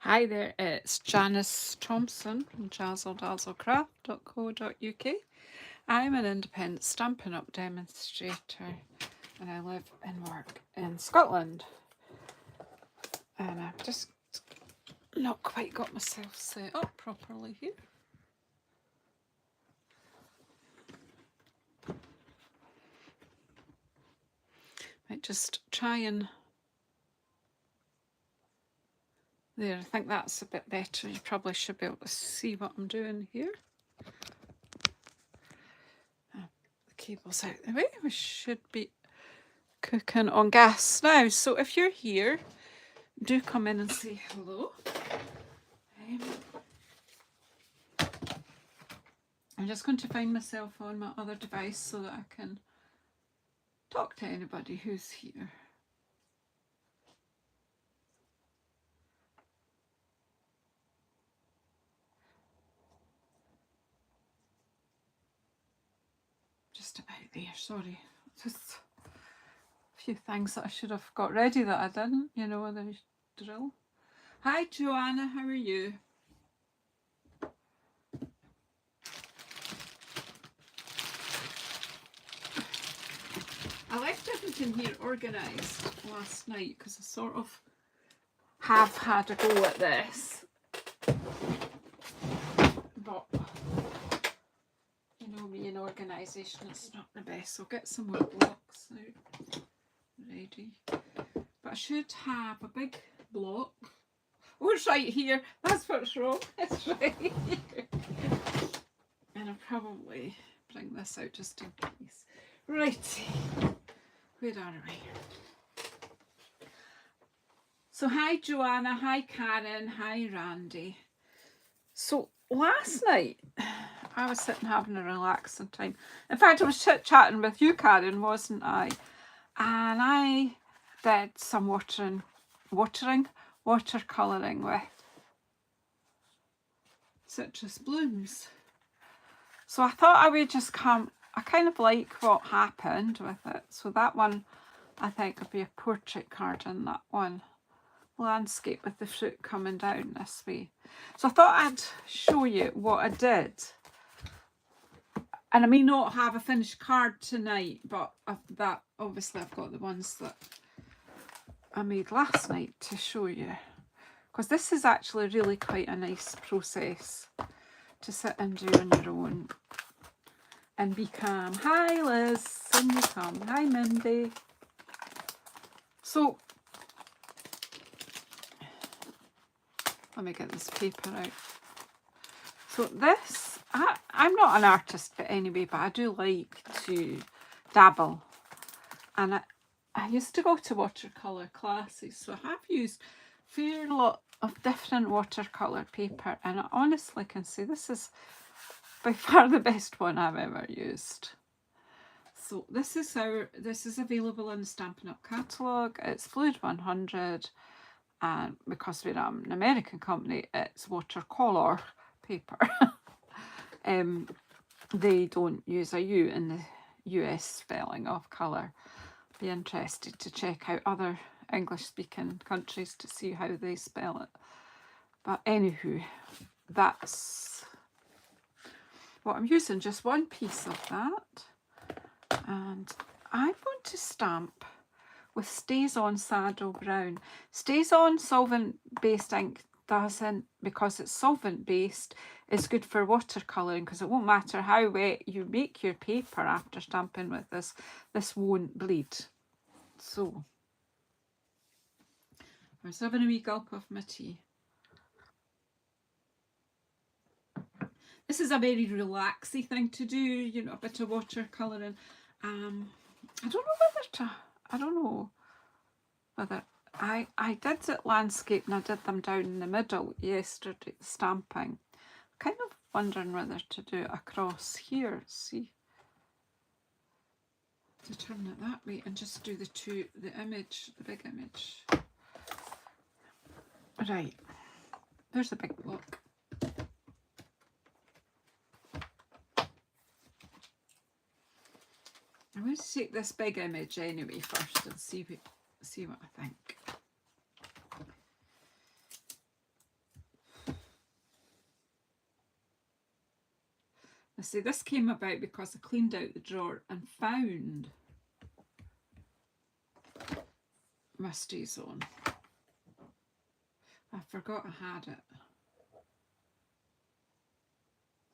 Hi there, it's Janice Thompson from JazzleDazzleCraft.co.uk. I'm an independent Stampin' Up demonstrator and I live and work in Scotland. And I've just not quite got myself set up properly here. Might just try and... There, I think that's a bit better. You probably should be able to see what I'm doing here. The cable's out the way. We should be cooking on gas now. So if you're here, do come in and say hello. I'm just going to find myself on my other device so that I can talk to anybody who's here. Just about there, sorry. Just a few things that I should have got ready that I didn't, you know, the drill. Hi Joanna, how are you? I left everything here organised last night because I sort of have had a go at this. But, you know me, in organisation it's not the best. So I'll get some more blocks out ready. But I should have a big block. Oh, it's right here. That's what's wrong. It's right here. And I'll probably bring this out just in case. Right. Where are we? So hi Joanna, hi Karen, hi Randy. So last night I was sitting having a relaxing time. In fact, I was chit-chatting with you, Karen, wasn't I? And I did some watercolouring with citrus blooms. So I thought I would just come, I kind of like what happened with it. So that one I think would be a portrait card, and that one landscape with the fruit coming down this way. So I thought I'd show you what I did. And I may not have a finished card tonight, but that obviously I've got the ones that I made last night to show you. Because this is actually really quite a nice process to sit and do on your own and be calm. Hi Liz, in you come. Hi Mindy. So let me get this paper out. So this, I'm not an artist but anyway, but I do like to dabble. And I used to go to watercolour classes, so I have used a fair lot of different watercolour paper, and I honestly can say this is by far the best one I've ever used. So this is available in the Stampin' Up catalogue. It's Fluid 100, and because we're an American company, it's watercolour paper. They don't use a U in the US spelling of colour. Be interested to check out other English speaking countries to see how they spell it. But anywho, that's what I'm using, just one piece of that. And I'm going to stamp with Stays On Saddle Brown. Stays On solvent based ink doesn't, because it's solvent based, is good for watercolouring, because it won't matter how wet you make your paper after stamping with this won't bleed. So I was having a wee gulp of my tea. This is a very relaxing thing to do, you know, a bit of watercolouring. I don't know whether I did it landscape and I did them down in the middle yesterday, stamping. Kind of wondering whether to do it across here, see, to turn it that way and just do the big image. Right, there's a big block. I'm going to take this big image anyway first and see what I think. See, this came about because I cleaned out the drawer and found my Stay Zone. I forgot I had it.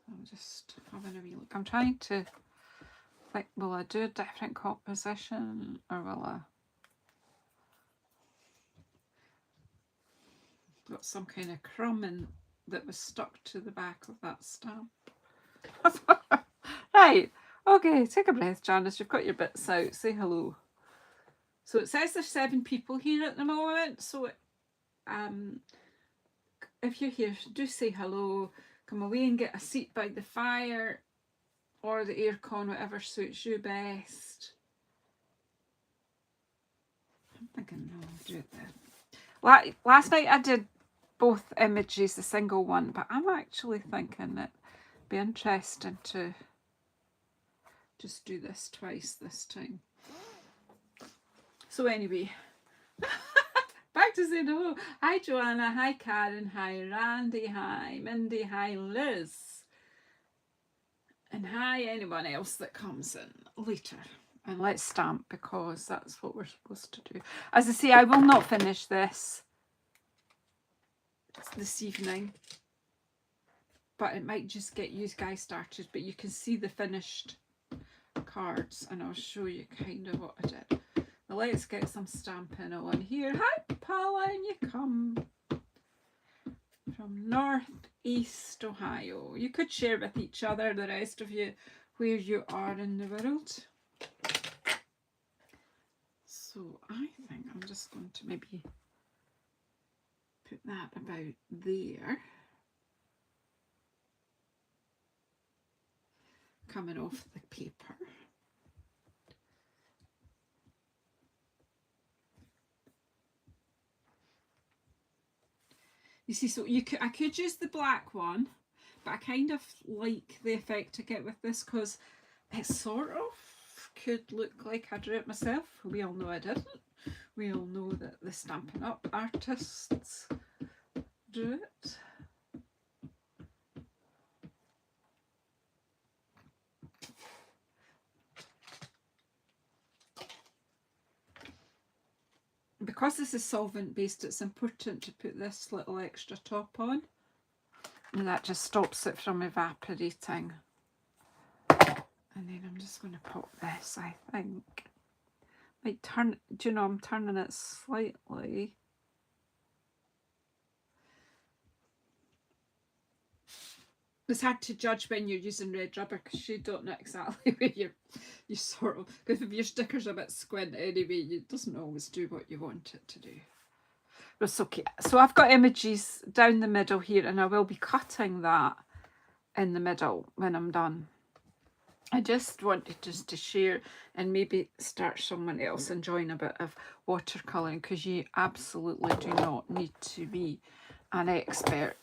I'm just having a wee look. I'm trying to think, will I do a different composition or will I got some kind of crumb that was stuck to the back of that stamp? Right, okay, take a breath, Janice. You've got your bits out. Say hello. So it says there's 7 people here at the moment. So if you're here, do say hello. Come away and get a seat by the fire or the aircon, whatever suits you best. I'm thinking, no, I'll do it then. Last night I did both images, the single one, but I'm actually thinking it'd be interesting to just do this twice this time. So anyway, back to saying hello. Hi Joanna, hi Karen, hi Randy, hi Mindy, hi Liz. And hi anyone else that comes in later. And let's stamp because that's what we're supposed to do. As I say, I will not finish this evening, but it might just get you guys started. But you can see the finished cards and I'll show you kind of what I did. Now let's get some stamping on here. Hi Paula, and you come from Northeast Ohio. You could share with each other, the rest of you, where you are in the world. So I think I'm just going to maybe put that about there. Coming off the paper. You see, so I could use the black one, but I kind of like the effect I get with this because it sort of could look like I drew it myself. We all know I didn't. We all know that the Stampin' Up artists drew it. Because this is solvent based, it's important to put this little extra top on, and that just stops it from evaporating. And then I'm just going to pop this, I think. Might turn, do you know, I'm turning it slightly. It's hard to judge when you're using red rubber because you don't know exactly where you sort of, because if your sticker's a bit squint anyway, it doesn't always do what you want it to do. But it's okay. So I've got images down the middle here and I will be cutting that in the middle when I'm done. I just wanted just to share and maybe start someone else enjoying a bit of watercolouring, because you absolutely do not need to be an expert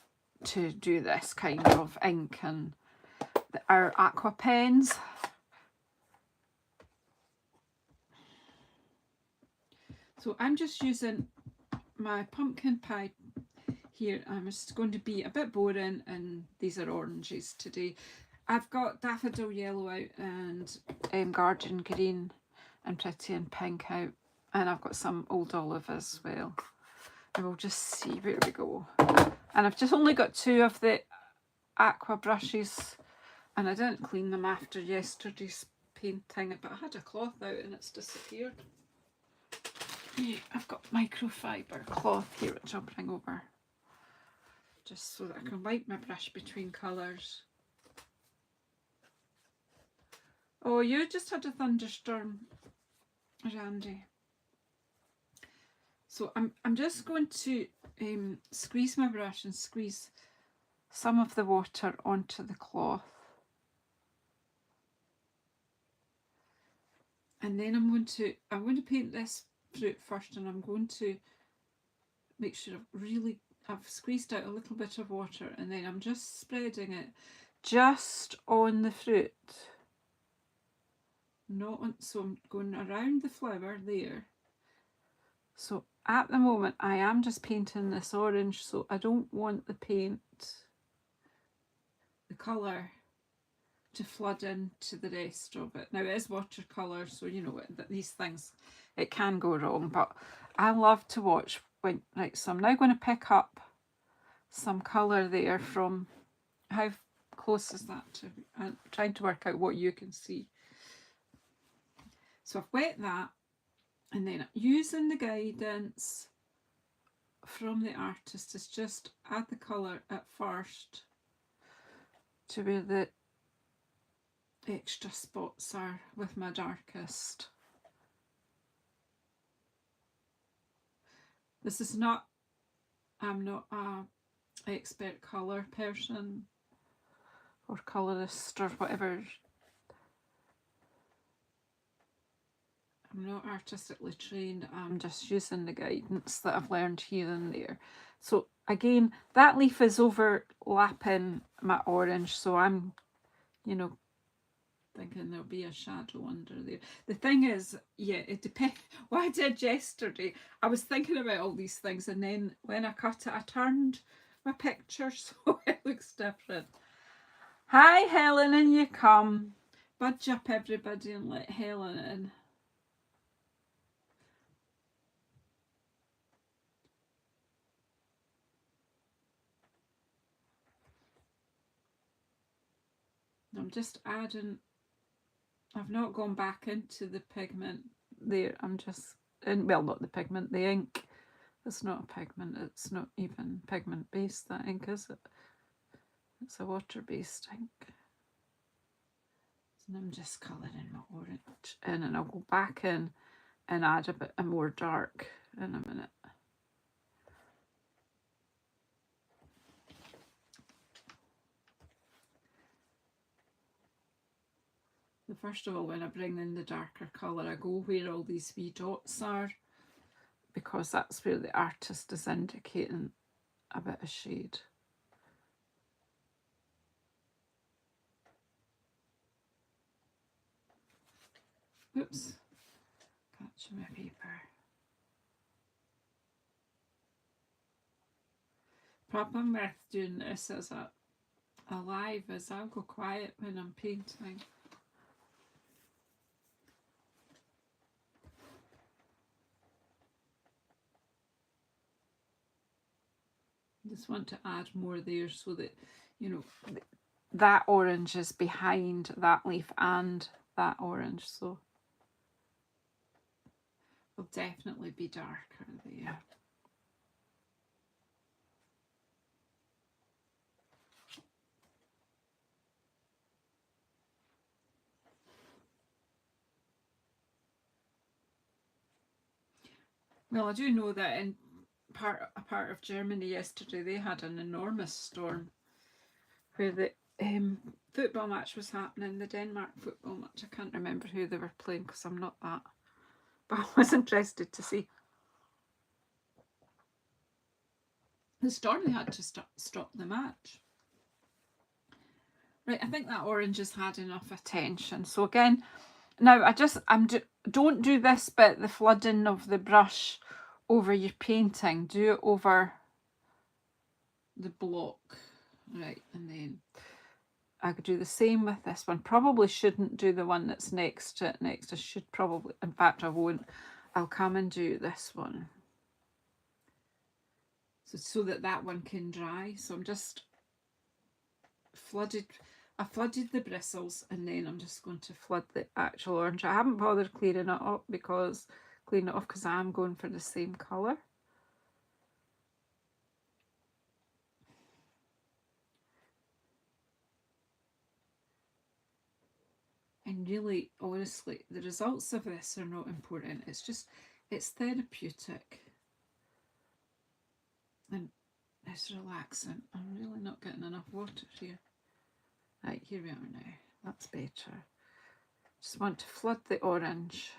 to do this kind of ink. And our aqua pens, so I'm just using my pumpkin pie here. I'm just going to be a bit boring, and these are oranges today. I've got daffodil yellow out and garden green and pretty and pink out, and I've got some old olive as well. And we'll just see where we go. And I've just only got 2 of the aqua brushes, and I didn't clean them after yesterday's painting, but I had a cloth out and it's disappeared. Yeah, I've got microfiber cloth here, which I'll bring over just so that I can wipe my brush between colours. Oh, you just had a thunderstorm, Randy. So I'm just going to squeeze my brush and squeeze some of the water onto the cloth. And then I'm going to paint this fruit first, and I'm going to make sure I've squeezed out a little bit of water, and then I'm just spreading it just on the fruit. Not on, so I'm going around the flower there. So at the moment I am just painting this orange, so I don't want the paint, the colour, to flood into the rest of it. Now it is watercolour, so you know that these things, it can go wrong, but I love to watch when, right, so I'm now going to pick up some colour there from, how close is that to, I'm trying to work out what you can see. So I've wet that, and then using the guidance from the artist is just add the colour at first to where the extra spots are with my darkest. This is not, I'm not a expert colour person or colourist or whatever. I'm not artistically trained, I'm just using the guidance that I've learned here and there. So again, that leaf is overlapping my orange, so I'm, you know, thinking there'll be a shadow under there. The thing is, yeah, it depends. What I did yesterday, I was thinking about all these things, and then when I cut it, I turned my picture so it looks different. Hi Helen, in you come. Budge up everybody and let Helen in. I'm just adding, I've not gone back into the pigment there, I'm just, and well, not the pigment, the ink. It's not a pigment, it's not even pigment based, that ink, is it? It's a water based ink. And I'm just colouring my orange in, and I'll go back in and add a bit more dark in a minute. First of all, when I bring in the darker colour, I go where all these wee dots are, because that's where the artist is indicating a bit of shade. Oops, catching my paper. Problem with doing this as a live is I'll go quiet when I'm painting. Just want to add more there so that, you know, that orange is behind that leaf and that orange, so it'll definitely be darker there. Well, I do know that in a part of Germany yesterday, they had an enormous storm where the football match was happening, the Denmark football match. I can't remember who they were playing because I'm not that, but I was interested to see the storm. They had to stop the match. Right, I think that orange has had enough attention. So again, now don't do this bit, the flooding of the brush over your painting. Do it over the block. Right, and then I could do the same with this one. Probably shouldn't do the one that's next to it next. I should probably, in fact I won't. I'll come and do this one. So that one can dry. So I'm just I flooded the bristles, and then I'm just going to flood the actual orange. I haven't bothered clearing it off because I'm going for the same colour. And really, honestly, the results of this are not important. It's therapeutic. And it's relaxing. I'm really not getting enough water here. Right, here we are now. That's better. Just want to flood the orange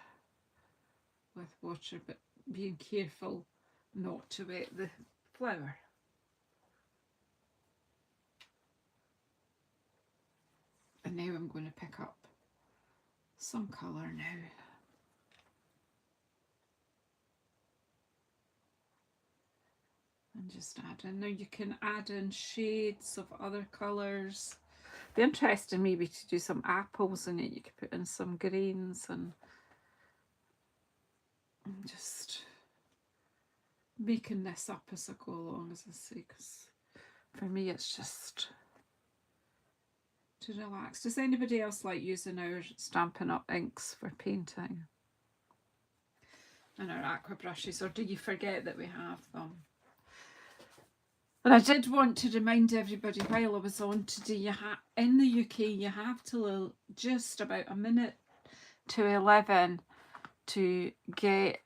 with water, but being careful not to wet the flower. And now I'm going to pick up some colour now. And just add in. Now you can add in shades of other colours. Be interesting maybe to do some apples in it. You could put in some greens and just making this up as I go along, as I say, because for me it's just to relax. Does anybody else like using our Stampin' Up inks for painting and our aqua brushes, or do you forget that we have them? And I did want to remind everybody while I was on today, in the UK you have to just about a minute to 11 to get,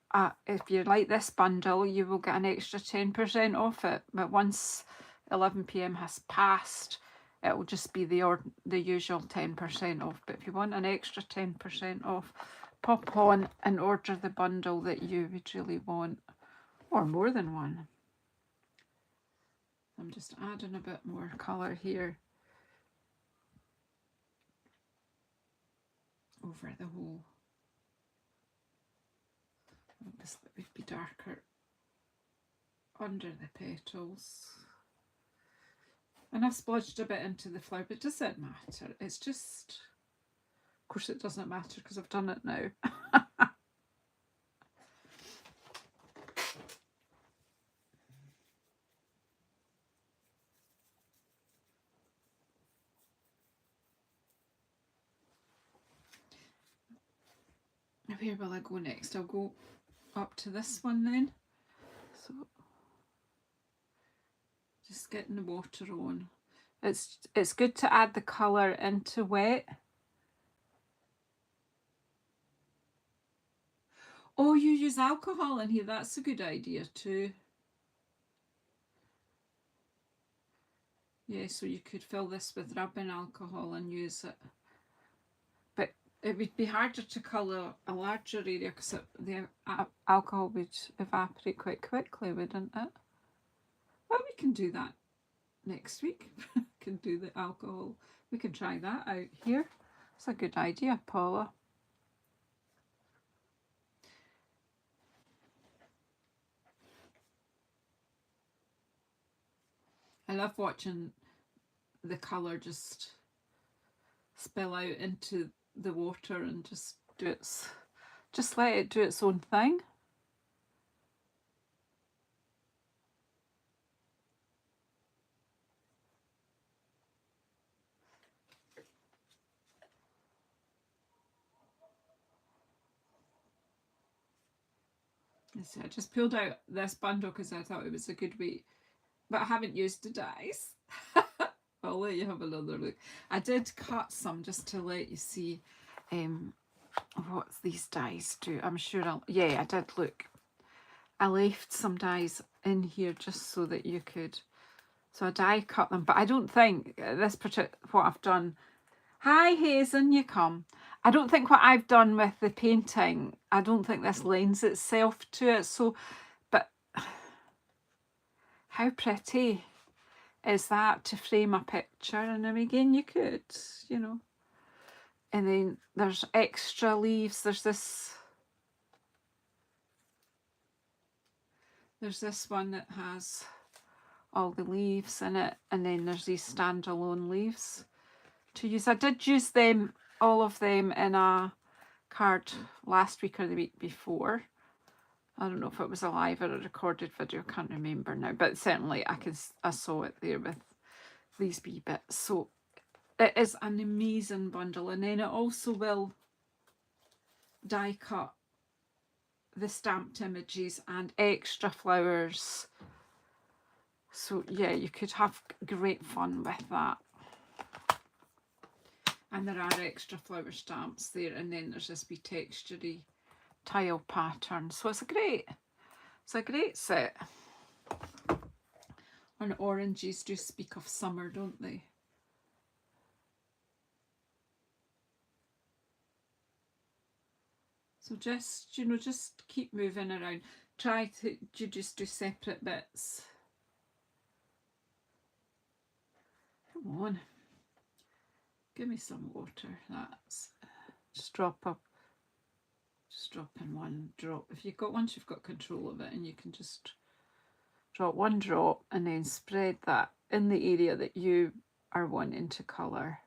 if you like this bundle, you will get an extra 10% off it. But once 11 p.m. has passed, it will just be the usual 10% off. But if you want an extra 10% off, pop on and order the bundle that you would really want, or more than one. I'm just adding a bit more colour here over the whole. This would be darker under the petals. And I've splodged a bit into the flower, but it doesn't matter. It's just, of course it doesn't matter because I've done it now. Where will I go next? I'll go up to this one then. So just getting the water on. It's good to add the colour into wet. Oh, you use alcohol in here. That's a good idea too. Yeah, so you could fill this with rubbing alcohol and use it. But it would be harder to colour a larger area because the alcohol would evaporate quite quickly, wouldn't it? Well, we can do that next week. We can do the alcohol. We can try that out here. It's a good idea, Paula. I love watching the colour just spill out into the water and just let it do its own thing. So I just pulled out this bundle because I thought it was a good way, but I haven't used the dies. I'll let you have another look. I did cut some just to let you see what these dies do. I'm sure yeah, I did look. I left some dies in here just so that you could, so I die cut them, but I don't think this particular, what I've done. Hi Hazen, you come. I don't think what I've done with the painting, I don't think this lends itself to it. So, but how pretty is that to frame a picture? And then again, you could, you know. And then there's extra leaves. There's this one that has all the leaves in it, and then there's these standalone leaves to use. I did use them, all of them, in a card last week or the week before. I don't know if it was a live or a recorded video, I can't remember now, but certainly I saw it there with these wee bits. So it is an amazing bundle, and then it also will die cut the stamped images and extra flowers. So yeah, you could have great fun with that. And there are extra flower stamps there, and then there's this wee texturey tile pattern. So it's a great set. And oranges do speak of summer, don't they? So just, you know, just keep moving around. Try to just do separate bits. Come on. Give me some water. That's just drop up. Just drop in one drop. If you've got, once you've got control of it, and you can just drop one drop and then spread that in the area that you are wanting to colour.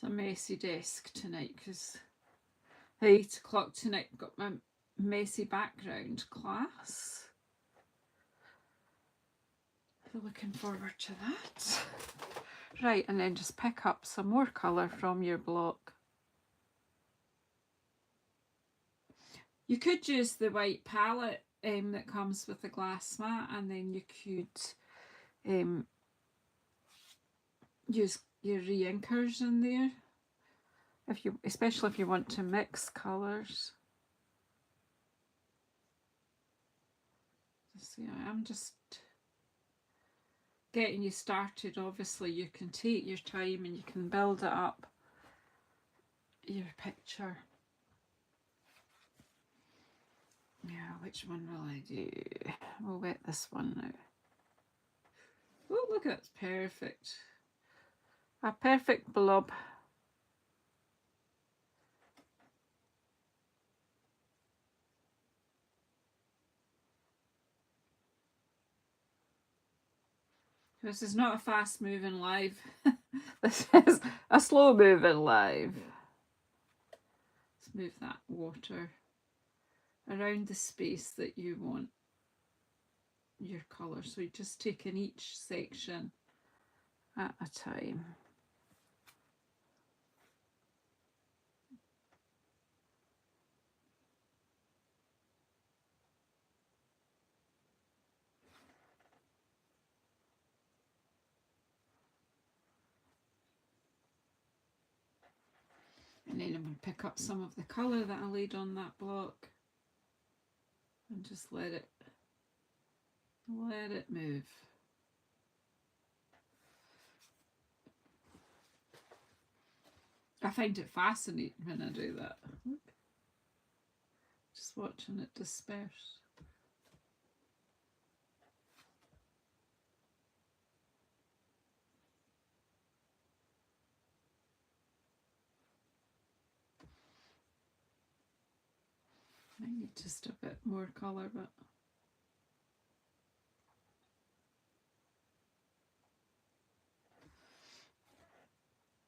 It's a messy desk tonight because at 8 o'clock tonight I've got my messy background class. So looking forward to that. Right, and then just pick up some more colour from your block. You could use the white palette that comes with the glass mat, and then you could use your re-inkers in there, especially if you want to mix colours. So yeah, I'm just getting you started. Obviously you can take your time and you can build it up, your picture. Yeah, which one will I do? We'll wet this one now. Oh, look, it's perfect. A perfect blob. This is not a fast moving live. This is a slow moving live. Let's move that water around the space that you want your colour. So you're just taking each section at a time. And then I'm going to pick up some of the colour that I laid on that block and just let it move. I find it fascinating when I do that. Look. Just watching it disperse. I need just a bit more colour, but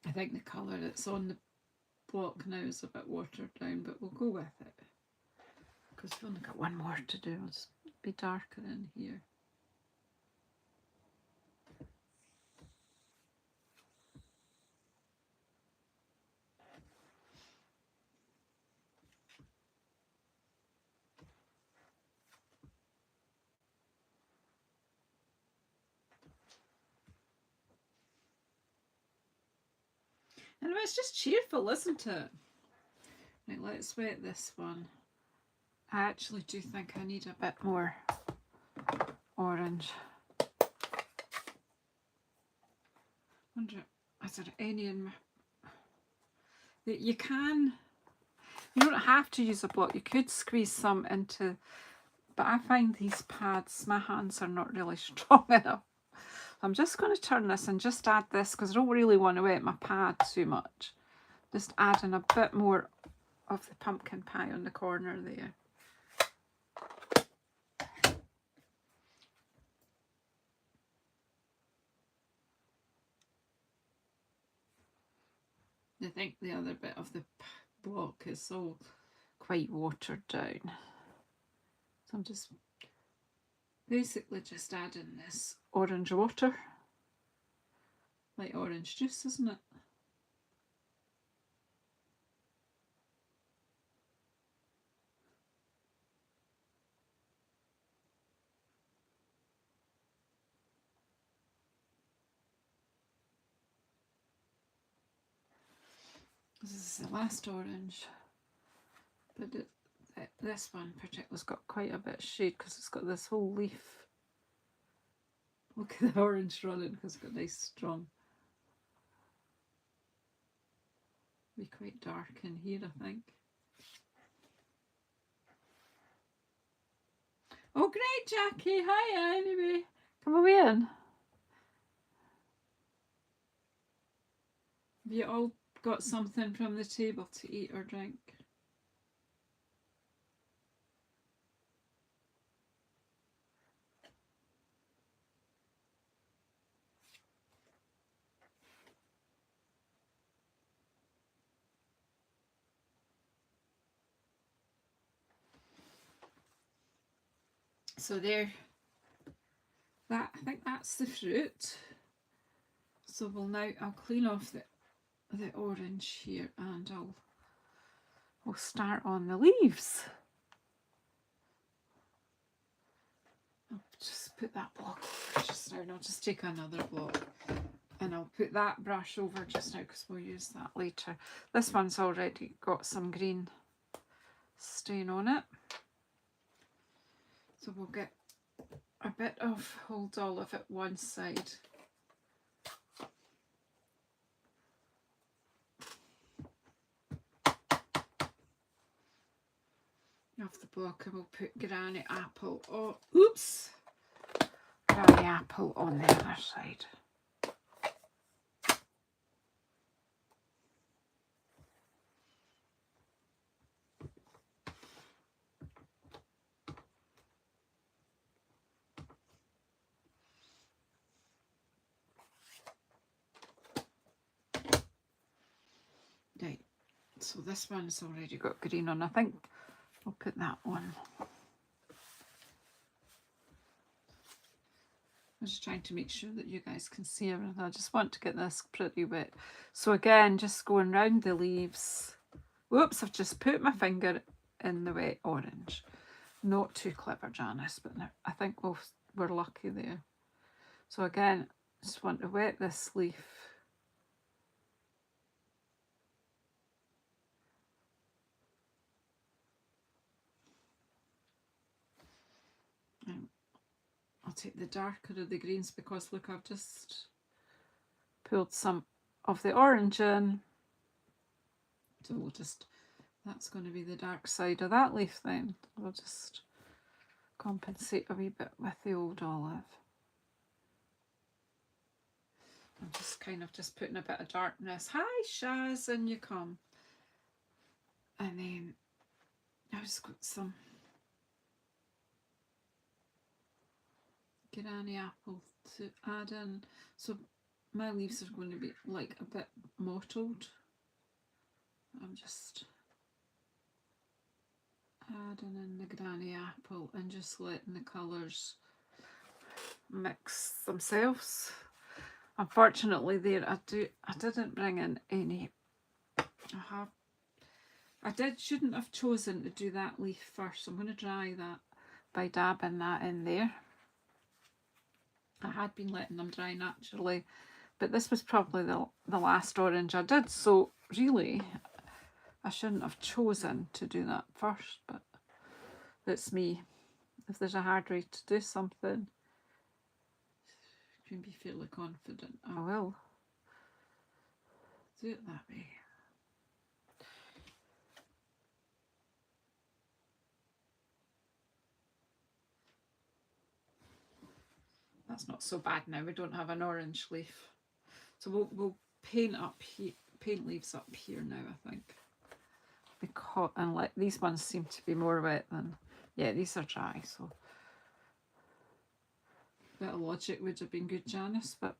I think the colour that's on the block now is a bit watered down, but we'll go with it because we've only got one more to do. I'll just be darker in here. Anyway, it's just cheerful, isn't it? Right, let's wet this one. I actually do think I need a bit more orange. Wonder, is there any in my... You don't have to use a block. You could squeeze some into, but I find these pads, my hands are not really strong enough. I'm just going to turn this and just add this because I don't really want to wet my pad too much. Just adding a bit more of the pumpkin pie on the corner there. I think the other bit of the block is all quite watered down. So I'm just basically just adding this orange water. Like orange juice, isn't it? This is the last orange, but this one particularly has got quite a bit of shade because it's got this whole leaf. Look at the orange running because it's got nice strong. Be quite dark in here, I think. Oh great, Jackie, hi anyway. Come away in. Have you all got something from the table to eat or drink? So there, I think that's the fruit. So I'll clean off the orange here, and we'll start on the leaves. I'll just put that block over just now, and I'll just take another block and I'll put that brush over just now because we'll use that later. This one's already got some green stain on it, so we'll get a bit of Hold Olive at one side. Of the block, and we'll put Granny Apple, Granny Apple on the other side. Right, so this one's already got green on. I think I'll put that on. I'm just trying to make sure that you guys can see everything. I just want to get this pretty wet. So again, just going round the leaves. Whoops, I've just put my finger in the wet orange. Not too clever, Janice, but no, I think we're lucky there. So again, just want to wet this leaf. I'll take the darker of the greens because look, I've just pulled some of the orange in. So we'll just, that's going to be the dark side of that leaf then. We'll just compensate a wee bit with the Old Olive. I'm just kind of just putting a bit of darkness. Hi Shaz, in you come. And then I've just got some Granny Apple to add in. So my leaves are going to be like a bit mottled. I'm just adding in the Granny Apple and just letting the colours mix themselves. Unfortunately there I didn't bring in any. Shouldn't have chosen to do that leaf first. I'm going to dry that by dabbing that in there. I had been letting them dry naturally, but this was probably the last orange I did, so really I shouldn't have chosen to do that first, but it's me. If there's a hard way to do something, you can be fairly confident I will do it that way. That's not so bad now. We don't have an orange leaf, so we'll paint leaves up here now. I think because and like these ones seem to be more wet than these are dry. So a bit of logic would have been good, Janice, but.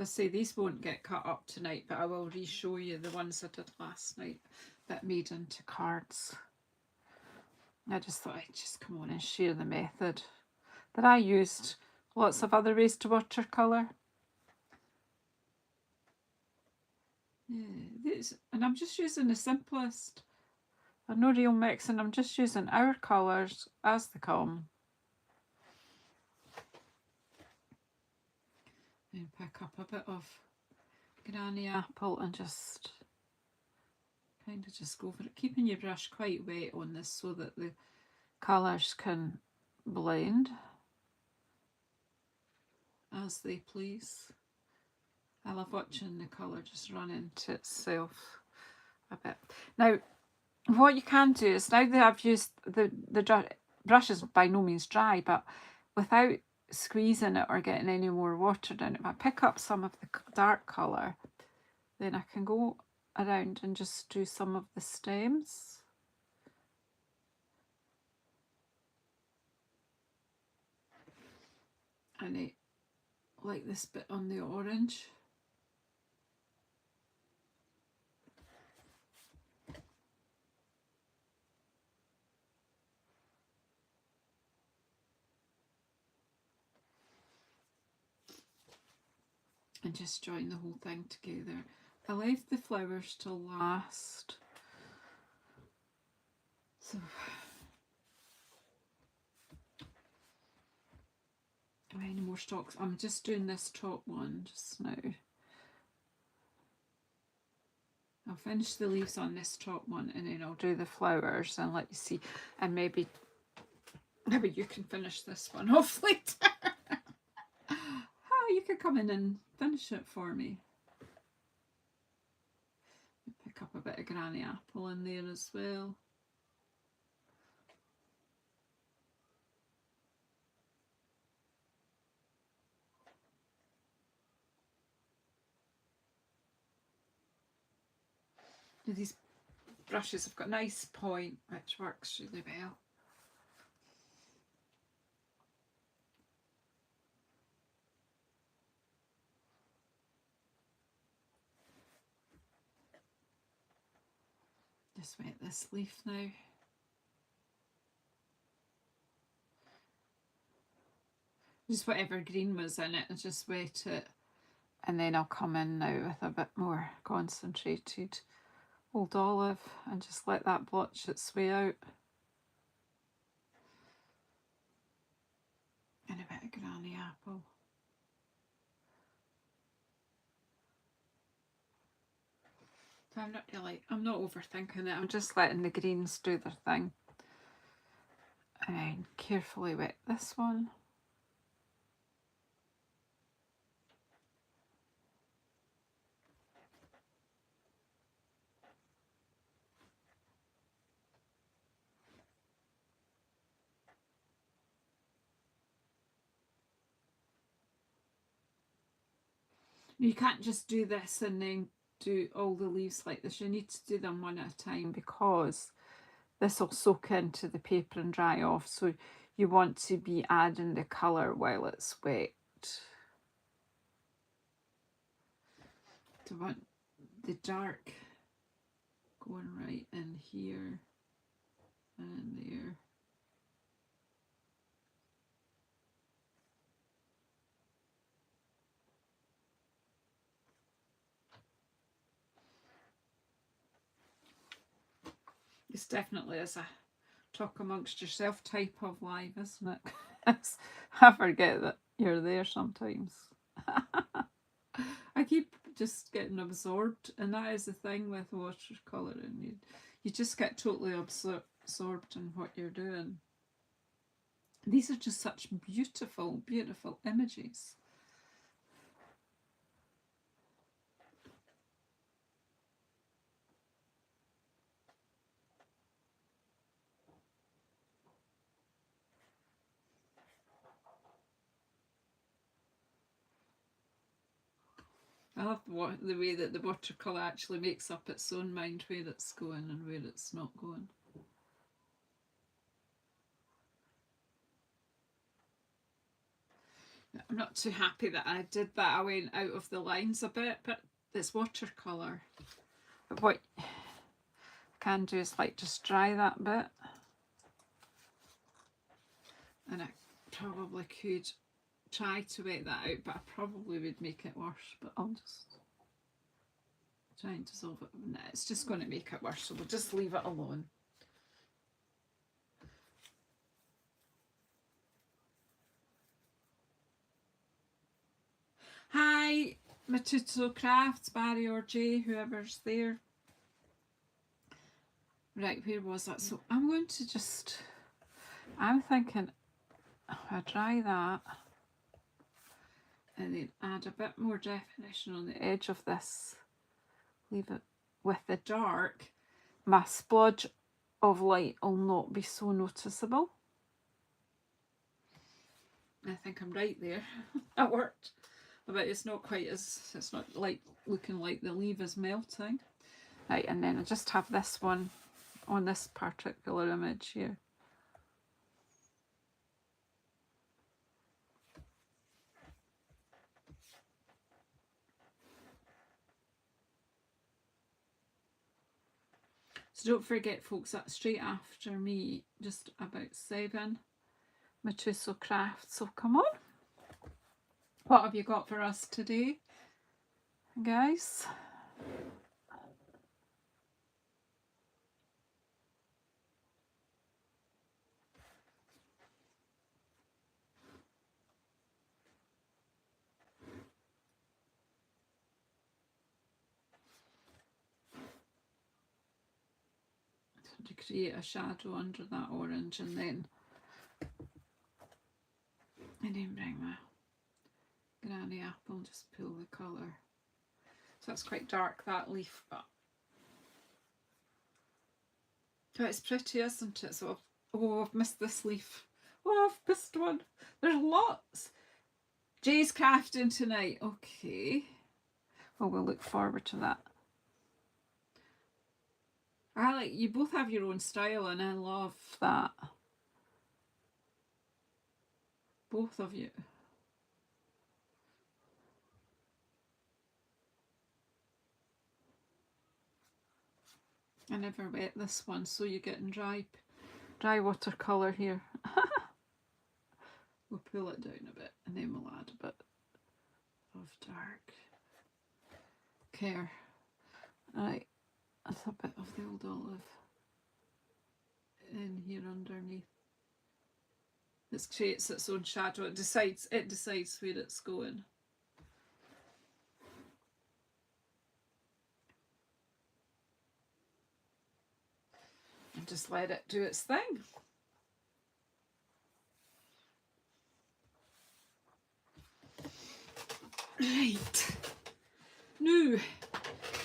As I say, these won't get cut up tonight, but I will re-show you the ones I did last night that made into cards. I just thought I'd just come on and share the method that I used. Lots of other ways to watercolour. Yeah, and I'm just using the simplest. I'm no real mixing, I'm just using our colours as they come. And pick up a bit of Granny Apple and just kind of just go over it, keeping your brush quite wet on this so that the colours can blend as they please. I love watching the colour just run into itself a bit. Now what you can do is, now that I've used the brush is by no means dry, but without squeezing it or getting any more water in it, if I pick up some of the dark colour, then I can go around and just do some of the stems. And like this bit on the orange. and just join the whole thing together. I left the flowers till last, so any more stalks? I'm just doing this top one just now. I'll finish the leaves on this top one and then I'll do the flowers and let you see, and maybe you can finish this one off later. You could come in and finish it for me. Pick up a bit of granny apple in there as well. These brushes have got a nice point which works really well. Just wet this leaf now. Just whatever green was in it, and just wet it. And then I'll come in now with a bit more concentrated Old Olive and just let that blotch its way out. And a bit of Granny Apple. So I'm not overthinking it, I'm just letting the greens do their thing. And then carefully wet this one. You can't just do this and then do all the leaves like this. You need to do them one at a time because this will soak into the paper and dry off. So you want to be adding the colour while it's wet. So I want the dark going right in here and in there. This definitely is a talk amongst yourself type of live, isn't it? I forget that you're there sometimes. I keep just getting absorbed, and that is the thing with watercolouring. You just get totally absorbed in what you're doing. These are just such beautiful, beautiful images. I love the way that the watercolour actually makes up its own mind where it's going and where it's not going. I'm not too happy that I did that. I went out of the lines a bit, but it's watercolour. But what I can do is like just dry that bit. And I probably could try to wet that out, but I probably would make it worse. But I'll just try and dissolve it. No, it's just going to make it worse, so we'll just leave it alone. Hi, JazzleDazzleCraft, Barry or Jay, whoever's there. Right, where was that? So I'm going to just, I'm thinking I dry that and then add a bit more definition on the edge of this. Leave it with the dark. My splodge of light will not be so noticeable. I think I'm right there. That worked. But it's not quite as, it's not like looking like the leaf is melting. Right, and then I just have this one on this particular image here. So don't forget, folks, that's straight after me, just about 7, JazzleCraft. So come on. What have you got for us today? guys. To create a shadow under that orange, and then bring my granny apple, just pull the colour. So it's quite dark, that leaf, but it's pretty, isn't it? So I've missed this leaf. Oh, I've missed one. There's lots. Jay's crafting tonight. Okay. Well, we'll look forward to that. I like, you both have your own style, and I love that. Both of you. I never wet this one, so you're getting dry watercolour here. We'll pull it down a bit, and then we'll add a bit of dark care. Right, that's a bit of the old olive in here underneath. This creates its own shadow. It decides where it's going. And just let it do its thing. Right. Now,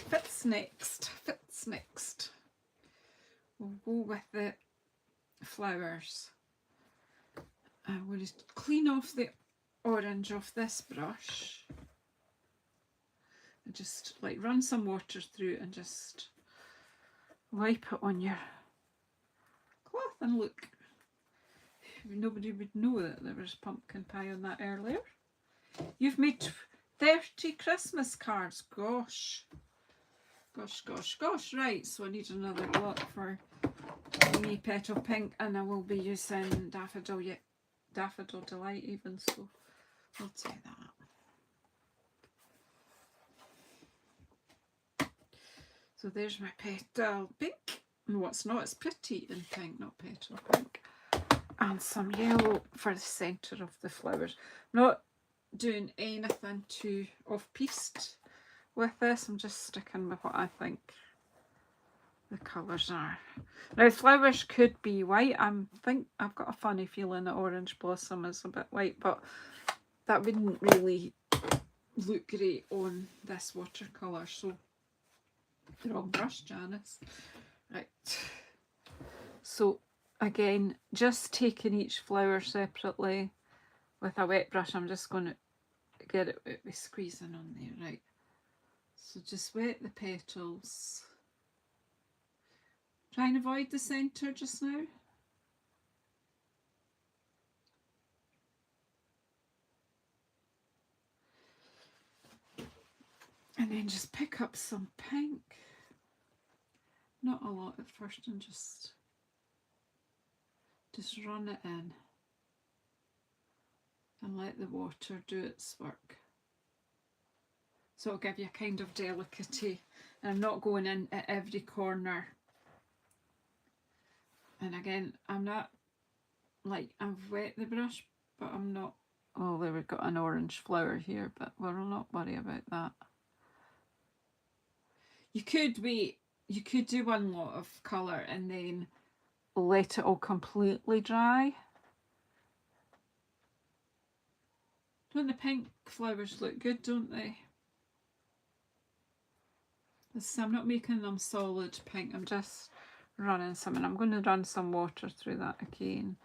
Fit's next. We'll go with the flowers. I'm going to clean off the orange off this brush. And just like run some water through and just wipe it on your cloth, and look. Nobody would know that there was pumpkin pie on that earlier. You've made 30 Christmas cards. Gosh. Right, so I need another block for me Petal Pink, and I will be using Daffodil Delight even, so I'll do that. So there's my Petal Pink. No, it's not, it's Pretty in Pink, not Petal Pink. And some yellow for the centre of the flowers. Not doing anything too off-piste with this. I'm just sticking with what I think the colours are. Now, flowers could be white. I've got a funny feeling that Orange Blossom is a bit white, but that wouldn't really look great on this watercolour. So, the wrong brush, Janice. Right. So, again, just taking each flower separately with a wet brush. I'm just going to get it with squeezing on there, right? So just wet the petals. Try and avoid the centre just now. And then just pick up some pink. Not a lot at first, and just run it in. And let the water do its work. So it'll give you a kind of delicate, and I'm not going in at every corner. And again, I'm not, like, I've wet the brush, but I'm not, oh, there we've got an orange flower here, but we'll not worry about that. You could wait, you could do one lot of colour and then let it all completely dry. Don't the pink flowers look good, don't they? I'm not making them solid pink, I'm just running some, and I'm going to run some water through that again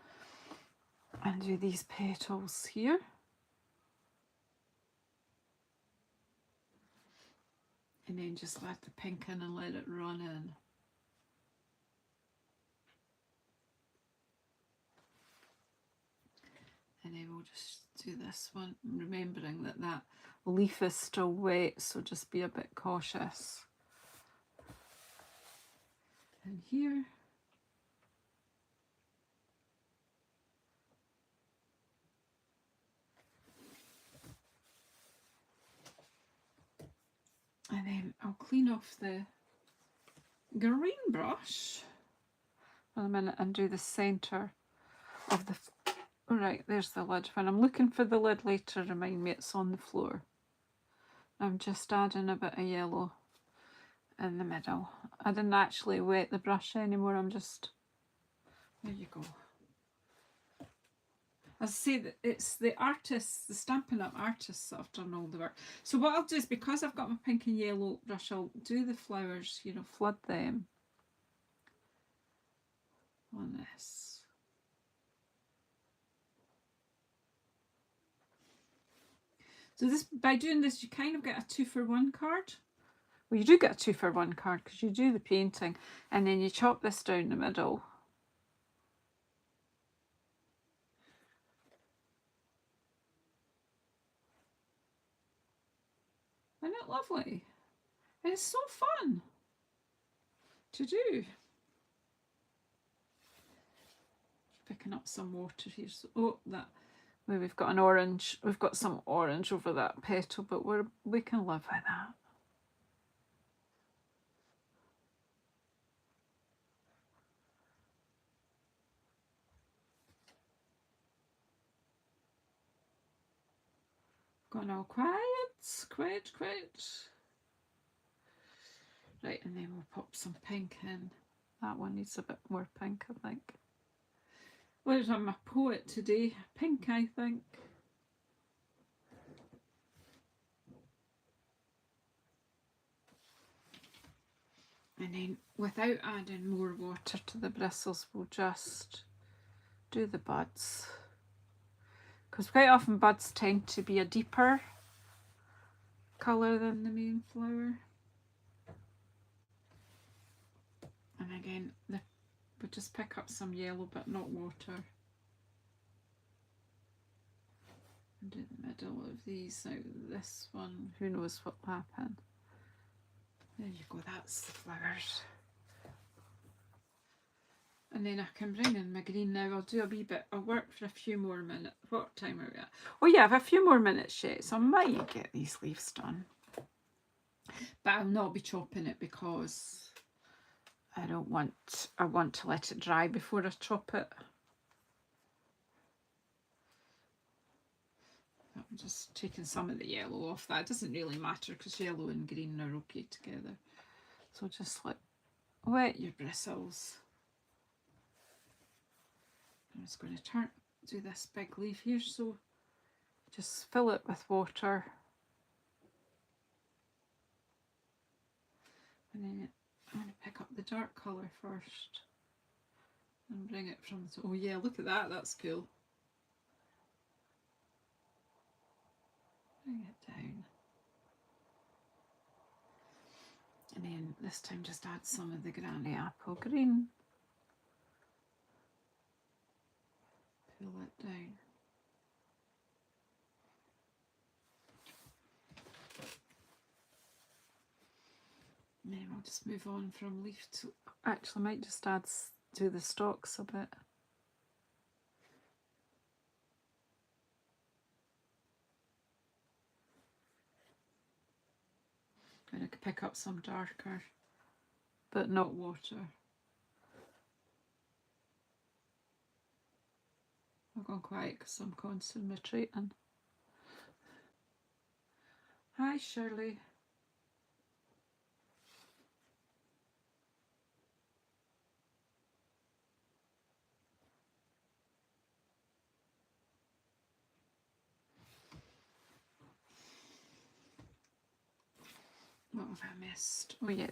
and do these petals here. And then just let the pink in and let it run in. And then we'll just do this one, remembering that that leaf is still wet, so just be a bit cautious. And here. And then I'll clean off the green brush for a minute and do the centre of the... Right, there's the lid. When I'm looking for the lid later, remind me it's on the floor. I'm just adding a bit of yellow in the middle. I didn't actually wet the brush anymore, I'm just... There you go. As I say, it's the artists, the Stampin' Up artists that have done all the work. So what I'll do is, because I've got my pink and yellow brush, I'll do the flowers, you know, flood them on this. So this, by doing this, you kind of get a 2-for-1 card. Well, you do get a 2-for-1 card because you do the painting and then you chop this down the middle. Isn't it lovely? And it's so fun to do. Picking up some water here. So, oh, that... Well, we've got an orange. We've got some orange over that petal, but we can live with that. Gone all quiet. Right, and then we'll pop some pink in. That one needs a bit more pink, I think. Where's my poet today? Pink, I think. And then, without adding more water to the bristles, we'll just do the buds. Because quite often buds tend to be a deeper colour than the main flower. And again, we'll just pick up some yellow but not water. And in the middle of these. Now this one, who knows what will happen. There you go, that's the flowers. And then I can bring in my green now. I'll do a wee bit. I'll work for a few more minutes. What time are we at? Oh yeah, I have a few more minutes yet, so I might get these leaves done. But I'll not be chopping it because I want to let it dry before I chop it. I'm just taking some of the yellow off. That doesn't really matter because yellow and green are okay together. So just wet your bristles. I'm just going to do this big leaf here, so just fill it with water. And then I'm going to pick up the dark colour first and bring it from the... Oh yeah, look at that, that's cool. Bring it down. And then this time just add some of the Granny Apple Green. Pull it down. And then we'll just move on from leaf to... Actually, I might just do the stalks a bit. And I could pick up some darker, but not water. I've gone quiet because I'm concentrating. Hi, Shirley. What have I missed? Oh yeah,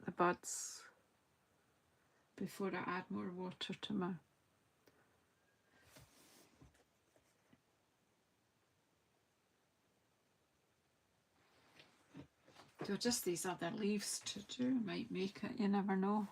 the buds. Before I add more water to my... So just these other leaves to do might make it, you never know.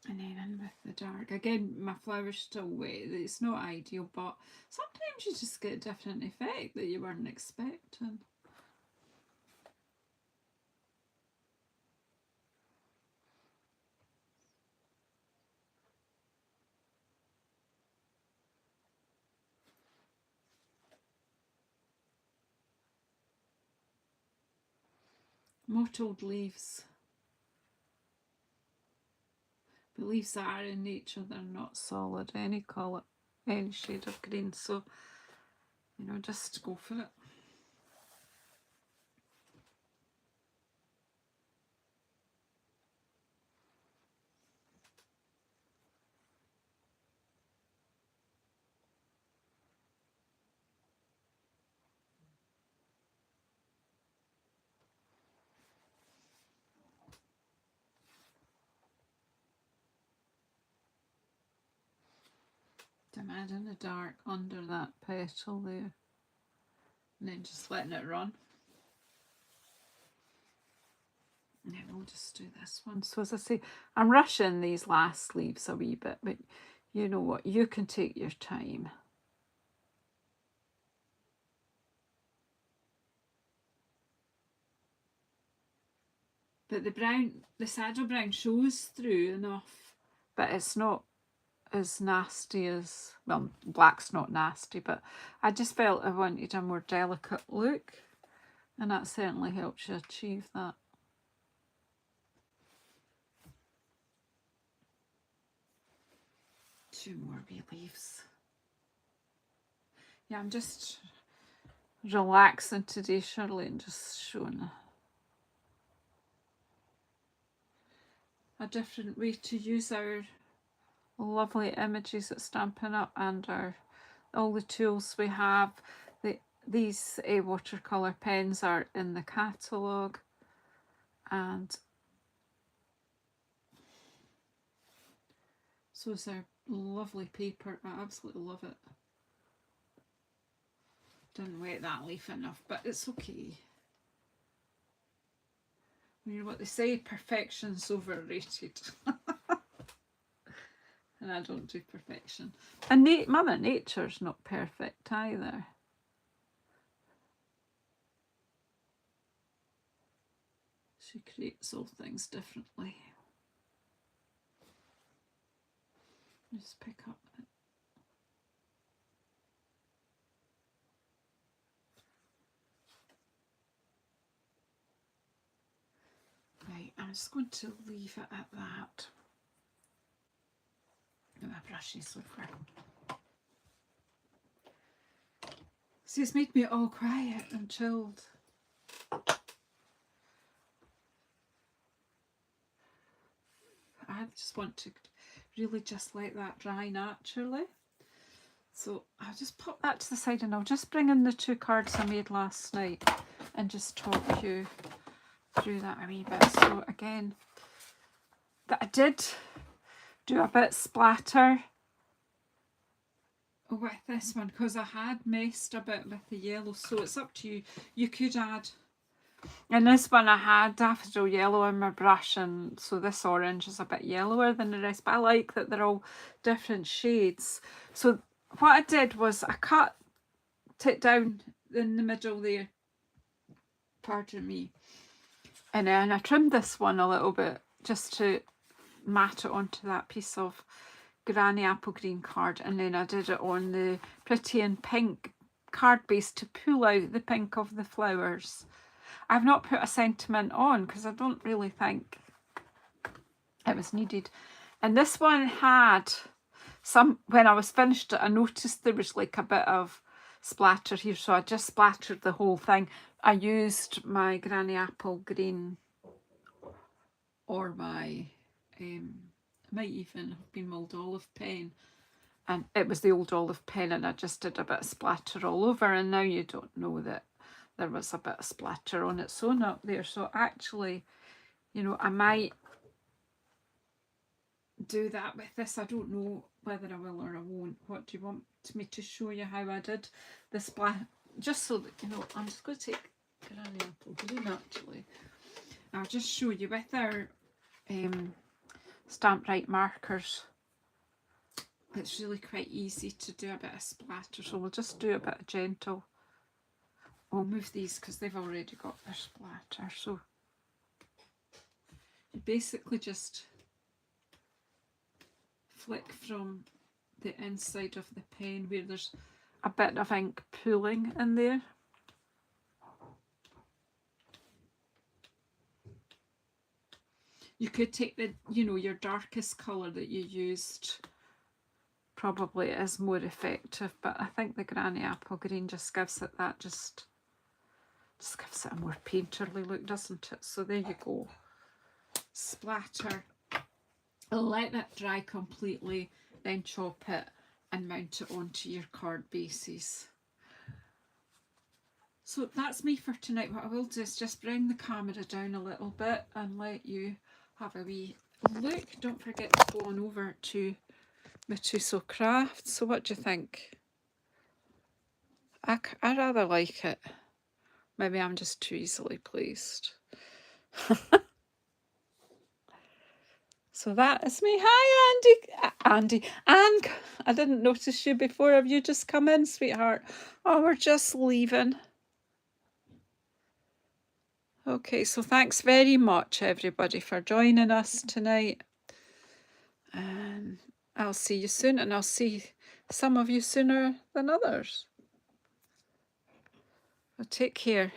And then in with the dark. Again, my flower's still wet. It's not ideal, but sometimes you just get a different effect that you weren't expecting. Mottled leaves. The leaves are in nature, they're not solid, any colour, any shade of green, so you know, just go for it. I'm adding the dark under that petal there, and then just letting it run. And then we'll just do this one. So as I say, I'm rushing these last leaves a wee bit, but you know what, you can take your time. But the brown, the saddle brown shows through enough, but it's not as nasty as, well, black's not nasty, but I just felt I wanted a more delicate look, and that certainly helps you achieve that. Two more wee leaves. Yeah, I'm just relaxing today, Shirley, and just showing a different way to use our lovely images at Stampin' Up and all the tools we have. These watercolour pens are in the catalogue, and so is our lovely paper. I absolutely love it. Didn't wet that leaf enough, but it's okay. You know what they say, perfection's overrated. And I don't do perfection. And Mother Nature's not perfect either. She creates all things differently. Just pick up it. Right, I'm just going to leave it at that. My brushes over. See, it's made me all quiet and chilled. I just want to really just let that dry naturally. So I'll just pop that to the side, and I'll just bring in the two cards I made last night and just talk you through that a wee bit. So again, that I did do a bit splatter with this one because I had messed a bit with the yellow, so it's up to you. You could add, in this one I had daffodil yellow in my brush, and so this orange is a bit yellower than the rest, but I like that they're all different shades. So what I did was I cut it down in the middle there, pardon me, and then I trimmed this one a little bit just to mat it onto that piece of granny apple green card, and then I did it on the pretty and pink card base to pull out the pink of the flowers. I've not put a sentiment on because I don't really think it was needed. And this one had some, when I was finished it, I noticed there was like a bit of splatter here, so I just splattered the whole thing. I used my granny apple green, or my might even have been my old olive pen, and it was the old olive pen, and I just did a bit of splatter all over, and now you don't know that there was a bit of splatter on its own up there. So actually, you know, I might do that with this. I don't know whether I will or I won't. What do you want me to show you how I did the splatter? Just so that you know, I'm just going to take granny apple green actually. I'll just show you with our Stamp Right markers. it's really quite easy to do a bit of splatter, so we'll just do a bit of gentle. We'll move these because they've already got their splatter. So you basically just flick from the inside of the pen where there's a bit of ink pooling in there. You could take the, you know, your darkest colour that you used. Probably is more effective, but I think the Granny Apple Green just gives it that, just gives it a more painterly look, doesn't it? So there you go. Splatter. Let it dry completely, then chop it and mount it onto your card bases. So that's me for tonight. What I will do is just bring the camera down a little bit and let you have a wee look. Don't forget to go on over to JazzleDazzleCraft. So what do you think? I rather like it. Maybe I'm just too easily pleased. So that is me. Hi, Andy. Anne, I didn't notice you before. Have you just come in, sweetheart? Oh, we're just leaving. Okay, so thanks very much, everybody, for joining us tonight. And I'll see you soon, and I'll see some of you sooner than others. Well, take care.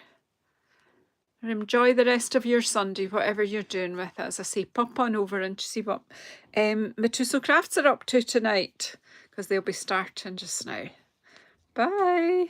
And enjoy the rest of your Sunday, whatever you're doing with it. As I say, pop on over and see what JazzleCrafts are up to tonight, because they'll be starting just now. Bye.